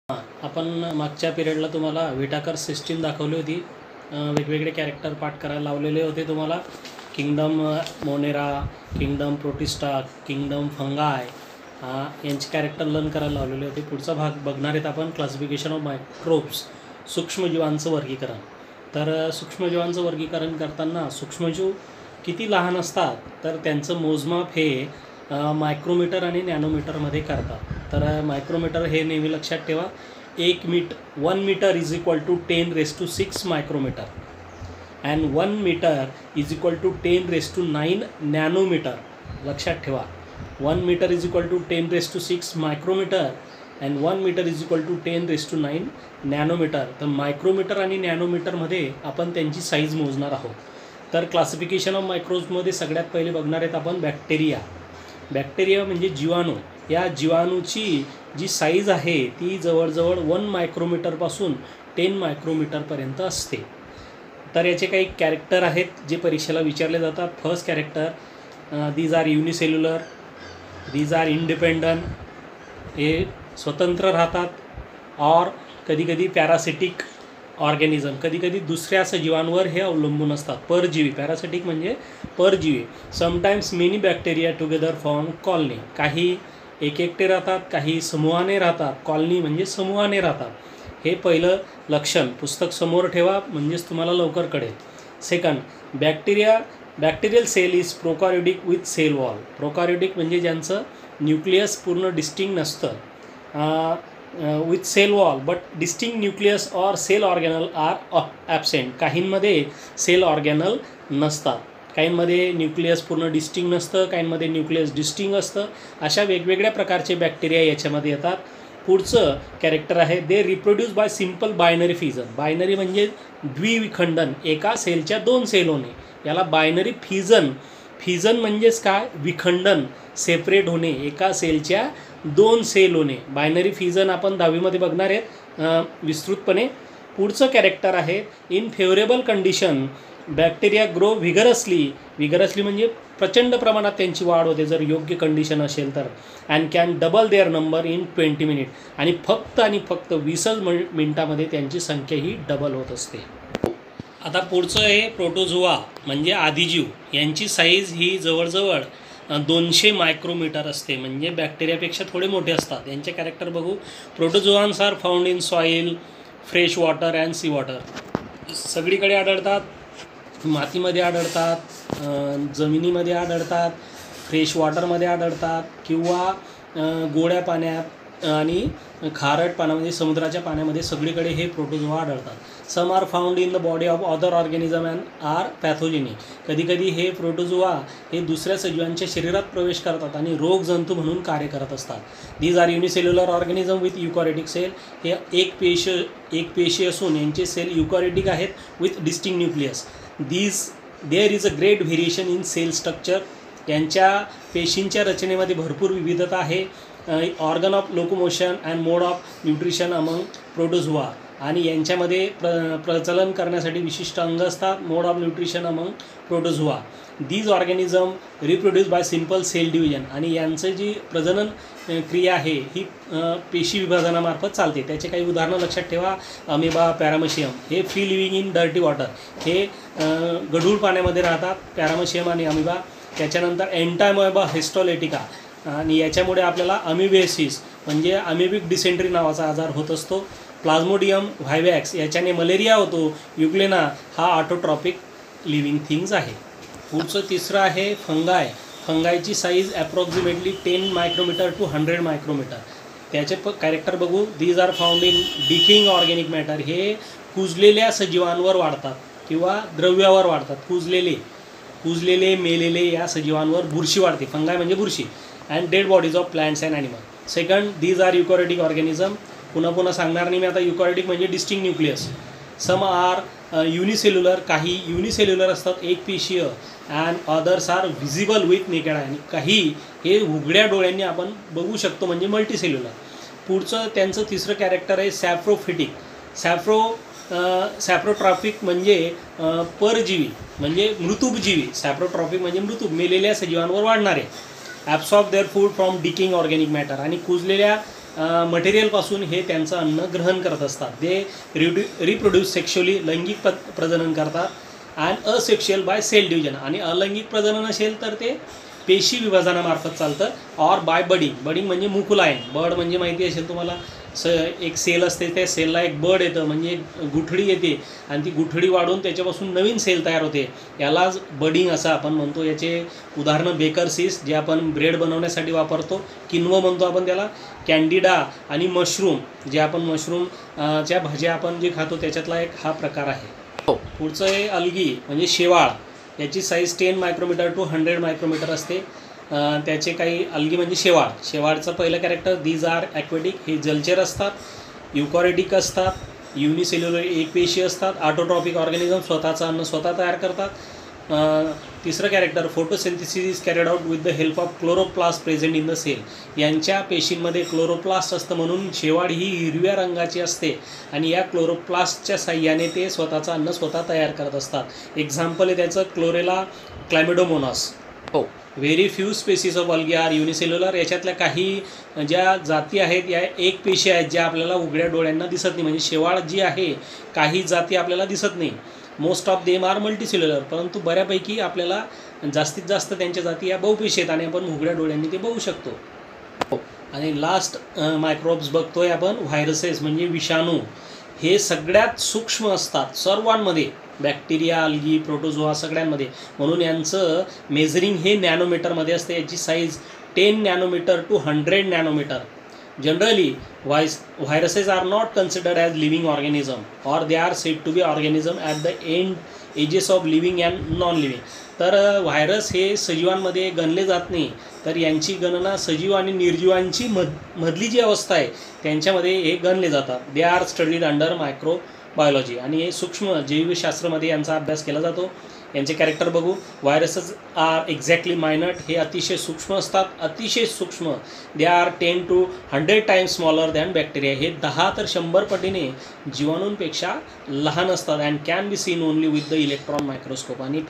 आपण मागच्या पिरियडला तुम्हाला व्हिटाकर सिस्टीम दाखवली होती. वेगवेगळे कॅरेक्टर पाठ करायला लावलेले होते तुम्हाला. Kingdom Monera, kingdom protista, kingdom फंगाय यांचे कॅरेक्टर लर्न करायला लावलेले होते. पुढचा भाग बघणार आहेत आपण क्लासिफिकेशन ऑफ मायक्रोब्स, सूक्ष्मजीवांचं वर्गीकरण. तर सूक्ष्मजीवांचं वर्गीकरण करताना सूक्ष्मजीव किती लहान असतात तर त्यांचं मोजमाप हे मायक्रोमीटर आणि नॅनोमीटरमध्ये करतात. तर मायक्रोमीटर हे नेहमी लक्षात ठेवा. 1 metre is equal to 10⁶ micrometre and 1 metre is equal to 10⁹ nanometre. लक्षात ठेवा, 1 metre is equal to 10⁶ micrometre and 1 metre is equal to 10⁹ nanometre. तर मायक्रोमीटर आणि नॅनोमीटरमध्ये आपण त्यांची साईज मोजणार आहोत. तर क्लासिफिकेशन ऑफ मायक्रोब्समध्ये सगळ्यात पहिले बघणार आहेत आपण बॅक्टेरिया. बॅक्टेरिया म्हणजे जीवाणू. या जीवाणूची जी साईज आहे ती जवळजवळ 1 मायक्रोमीटरपासून 10 मायक्रोमीटरपर्यंत असते. तर याचे काही कॅरेक्टर आहेत जे परीक्षेला विचारले जातात. First character, these are unicellular, these are independent, हे स्वतंत्र राहतात. ऑर कधीकधी पॅरासिटिक ऑर्गॅनिझम, कधीकधी दुसऱ्या सजीवांवर हे अवलंबून असतात. परजीवी, पॅरासिटिक म्हणजे परजीवी. Sometimes many bacteria together form colony. काही एकटे राहतात, काही समूहाने राहतात. कॉलनी म्हणजे समूहाने राहतात. हे पहिलं लक्षण पुस्तक समोर ठेवा म्हणजेच तुम्हाला लवकर कळेल. Second, bacterial cell is prokaryotic with cell wall. Prokaryotic म्हणजे ज्यांचं न्यूक्लियस पूर्ण डिस्टिंक्ट नसतं, with cell wall but distinct nucleus or cell organelle are absent. काहींमध्ये सेल ऑर्गॅनल नसतात, काहींमध्ये न्यूक्लियस पूर्ण डिस्टिंक्ट नसतं, काहींमध्ये न्यूक्लियस डिस्टिंक्ट असतं. अशा वेगवेगळ्या प्रकारचे बॅक्टेरिया याच्यामध्ये येतात. पुढचं कॅरेक्टर आहे, they reproduce by simple binary fission. Binary म्हणजे द्विविखंडन, एका सेलच्या 2 सेल होणे, याला बायनरी फिजन म्हणजेच काय, विखंडन, सेपरेट होणे, एका सेलच्या 2 सेल होणे. बायनरी फिजन आपण 10वीमध्ये बघणार आहेत विस्तृतपणे. पुढचं कॅरेक्टर आहे, in favourable condition bacteria grow vigorously म्हणजे प्रचंड प्रमाणात त्यांची वाढ होते जर योग्य कंडिशन असेल तर. And can double their number in 20 minute. आणि फक्त 20 मिनिटामध्ये त्यांची संख्या ही डबल होत असते. आता पुढचं आहे प्रोटोझोआ म्हणजे आदिजीव. यांची साईज ही जवळजवळ 200 मायक्रोमीटर असते, म्हणजे बॅक्टेरियापेक्षा थोडे मोठे असतात. यांचे कॅरेक्टर बघू. Protozoans are found in soil, fresh water and sea water. सगळीकडे आढळतात. मातीमध्ये आढळतात, जमिनीमध्ये आढळतात, फ्रेश वॉटरमध्ये आढळतात किंवा गोड्या पाण्यात आणि खारट पाण्या म्हणजे समुद्राच्या पाण्यामध्ये सगळीकडे हे प्रोटोझोआ आढळतात. Some are found in the body of other organism and are pathogenic. कधीकधी हे प्रोटोझोआ हे दुसऱ्या सजीवांच्या शरीरात प्रवेश करतात आणि रोगजंतू म्हणून कार्य करत असतात. These are unicellular organism with eukaryotic cell. हे एक पेशी असून यांचे सेल युकॅरियोटिक आहेत with distinct nucleus. There is a great variation in cell structure. यांच्या पेशींच्या रचनेमध्ये भरपूर विविधता आहे. Organ of locomotion and mode of nutrition among protozoa. आणि यांच्यामध्ये प्रचलन करण्यासाठी विशिष्ट अंग असतात. Mode of nutrition among protozoa. These organism reproduce by simple cell division. आणि यांचं जी प्रजनन क्रिया आहे ही पेशी विभाजनामार्फत चालते. त्याचे काही उदाहरणं लक्षात ठेवा. अमेबा, पॅरामेशियम हे free living in dirty water. हे गढूळ पाण्यामध्ये राहतात, पॅरामेशियम आणि अमेबा. त्याच्यानंतर एंटामोएबा हिस्टोलेटिका. आणि याच्यामुळे आपल्याला अमिबेसिस म्हणजे अमेबिक डिसेंट्री नावाचा आजार होत असतो. प्लाझ्मोडियम व्हायवॅक्स याच्याने मलेरिया होतो. युग्लेना हा ऑटोट्रॉपिक लिव्हिंग थिंग्स आहे. पुढचं तिसरं आहे फंगाय. फंगायची size approximately 10 micrometer to 100 micrometer. त्याचे कॅरेक्टर बघू. These are found in decaying organic matter. हे कुजलेल्या सजीवांवर वाढतात किंवा द्रव्यावर वाढतात. कुजलेले मेलेले या सजीवांवर बुरशी वाढते. फंगाय म्हणजे बुरशी. And dead bodies of plants and animal. Second, these are eukaryotic organism. पुन्हा सांगणार नाही मी आता. युकॅरियोटिक म्हणजे distinct nucleus. Some are unicellular. काही युनिसेल्युलर असतात, एक पेशीय. And others are visible with naked eye. आणि काही हे उघड्या डोळ्यांनी आपण बघू शकतो म्हणजे मल्टीसेल्युलर. पुढचं त्यांचं तिसरं कॅरेक्टर आहे सॅप्रोफिटिक. सॅप्रोट्रॉपिक म्हणजे परजीवी म्हणजे मृतूपजीवी. सॅप्रोट्रॉपिक म्हणजे मृतूप, मेलेल्या सजीवांवर वाढणारे. Absorb their food from decaying organic matter. आणि कुजलेल्या मटेरियलपासून हे त्यांचं अन्न ग्रहण करत असतात. ते रिप्रोड्यूस सेक्शुअली लैंगिक प्रजनन करतात. And asexual by cell division. आणि अलैंगिक प्रजनन असेल तर ते पेशी विभाजनामार्फत चालतं. Or bye budding. बडिंग म्हणजे मुकुलायन. बड म्हणजे माहिती असेल तुम्हाला, एक सेल असते, त्या सेलला एक बड येतं म्हणजे एक गुठळी येते आणि ती गुठळी वाढून त्याच्यापासून नवीन सेल तयार होते. यालाच बडिंग असं आपण म्हणतो. याचे उदाहरणं बेकर्स ईस्ट जे आपण ब्रेड बनवण्यासाठी वापरतो, किन्व म्हणतो आपण त्याला, कॅन्डिडा आणि मशरूम जे आपण मशरूमच्या भाज्या आपण जे खातो त्याच्यातला एक हा प्रकार आहे. पुढचं आहे अल्गी म्हणजे शेवाळ. याची साईज 10 मायक्रोमीटर टू 100 मायक्रोमीटर असते. त्याचे काही अल्गी म्हणजे शेवाळचं पहिलं कॅरेक्टर, दीज आर ॲक्वेटिक. हे जलचर असतात, युकॉरिटिक असतात, युनिसेल्युलर एकपेशी असतात, ऑटोट्रॉपिक ऑर्गॅनिझम, स्वतःचं अन्न स्वतः तयार करतात. तिसरं character, photosynthesis is carried out with the help of chloroplast present in the cell. यांच्या पेशींमध्ये क्लोरोप्लास्ट असतं म्हणून शेवाळ ही हिरव्या रंगाची असते आणि या क्लोरोप्लास्टच्या साह्याने ते स्वतःचं अन्न स्वतः तयार करत असतात. एक्झाम्पल आहे त्याचं Chlorella Chlamydomonas. Very few species of algae are unicellular. याच्यातल्या काही ज्या जाती आहेत या एक पेशी आहेत ज्या आपल्याला उघड्या डोळ्यांना दिसत नाही. म्हणजे शेवाळ जी आहे काही जाती आपल्याला दिसत नाही. Most of them are multicellular. परंतु बऱ्यापैकी आपल्याला जास्तीत जास्त त्यांच्या जाती या बहुपेशी आहेत आणि आपण उघड्या डोळ्यांनी ते बघू शकतो. आणि लास्ट मायक्रोब्स बघतोय आपण, व्हायरसेस म्हणजे विषाणू. हे सगळ्यात सूक्ष्म असतात सर्वांमध्ये, बॅक्टेरिया, अल्गी, प्रोटोझोआ सगळ्यांमध्ये. म्हणून यांचं मेजरिंग हे नॅनोमीटरमध्ये असते. याची size 10 nanometre to 100 nanometre. Generally viruses are not considered as living organism or they are said to be organism at the ages of living and non-living. तर व्हायरस हे सजीवांमध्ये गणले जात नाही, तर यांची गणना सजीव आणि निर्जीवांची मधली जी अवस्था आहे त्यांच्यामध्ये हे गणले जातात. They are studied under microbiology. आणि हे सूक्ष्म जैवशास्त्रामध्ये यांचा अभ्यास केला जातो. यांचे कॅरेक्टर बघू. Viruses are exactly minute. हे अतिशय सूक्ष्म असतात, अतिशय सूक्ष्म. They are 10 to 100 times smaller than bacteria. हे 10 तर 100 पटीने जीवाणूंपेक्षा लहान असतात. And can be seen only with the electron microscope. आणि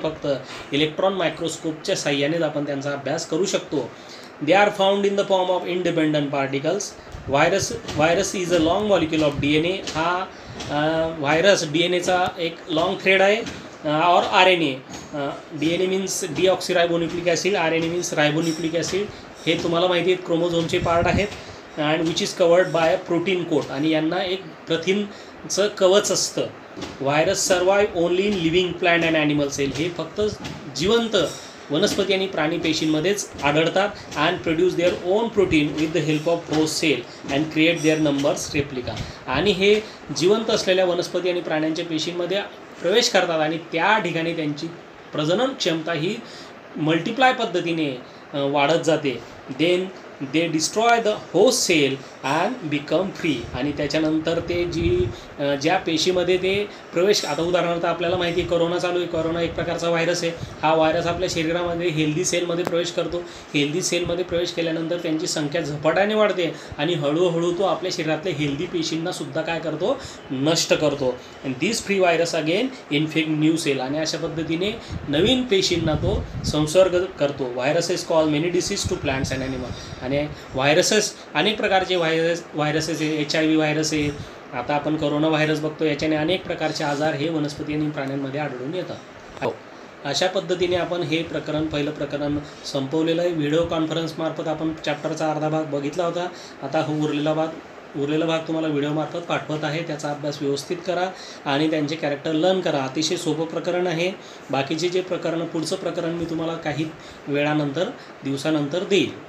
फक्त इलेक्ट्रॉन मायक्रोस्कोपच्या साह्यानेच आपण त्यांचा अभ्यास करू शकतो. They are found in the form of independent particles. Virus is a long molecule of DNA. हा व्हायरस DNAचा एक लॉंग थ्रेड आहे. Or RNA. DNA means deoxyribonucleic acid, RNA means ribonucleic acid. हे तुम्हाला माहिती आहेत क्रोमोझोमचे पार्ट आहेत. And which is covered by protein coat. आणि यांना एक प्रथिनचं कवच असतं. Virus survive only in living plant and animal cell. हे फक्त जिवंत वनस्पती आणि प्राणी पेशींमध्येच आढळतात. And produce their own protein with the help of host cell and create their numbers replica. आणि हे जिवंत असलेल्या वनस्पती आणि प्राण्यांच्या पेशींमध्ये प्रवेश करतात आणि त्या ठिकाणी त्यांची प्रजनन क्षमता ही मल्टिप्लाय पद्धतीने वाढत जाते. Then they destroy the host cell and become free. आणि त्याच्यानंतर ते ज्या पेशीमध्ये ते प्रवेश, आता उदाहरणार्थ आपल्याला माहिती आहे करोना चालू आहे. करोना एक प्रकारचा व्हायरस आहे. हा व्हायरस आपल्या शरीरामध्ये हेल्दी सेलमध्ये प्रवेश करतो. हेल्दी सेलमध्ये प्रवेश केल्यानंतर त्यांची संख्या झपाट्याने वाढते आणि हळूहळू तो आपल्या शरीरातल्या हेल्दी पेशींनासुद्धा काय करतो, नष्ट करतो. And this free virus again infect new cell. आणि अशा पद्धतीने नवीन पेशींना तो संसर्ग करतो. Viruses call many disease to plants and animal. आणि व्हायरसेस अनेक प्रकारचे व्हायरसेस आहे. HIV व्हायरस आहे. आता आपण कोरोना व्हायरस बघतो. याच्याने अनेक प्रकारचे आजार हे वनस्पती आणि प्राण्यांमध्ये आढळून येतात. अशा पद्धतीने आपण हे पहिलं प्रकरण संपवलेलं आहे. व्हिडिओ कॉन्फरन्समार्फत आपण चॅप्टरचा अर्धा भाग बघितला होता. आता उरलेला भाग तुम्हाला व्हिडिओमार्फत पाठवत आहे. त्याचा अभ्यास व्यवस्थित करा आणि त्यांचे कॅरेक्टर लर्न करा. अतिशय सोपं प्रकरण आहे. बाकीचे जे पुढचं प्रकरण मी तुम्हाला काही दिवसानंतर देईल.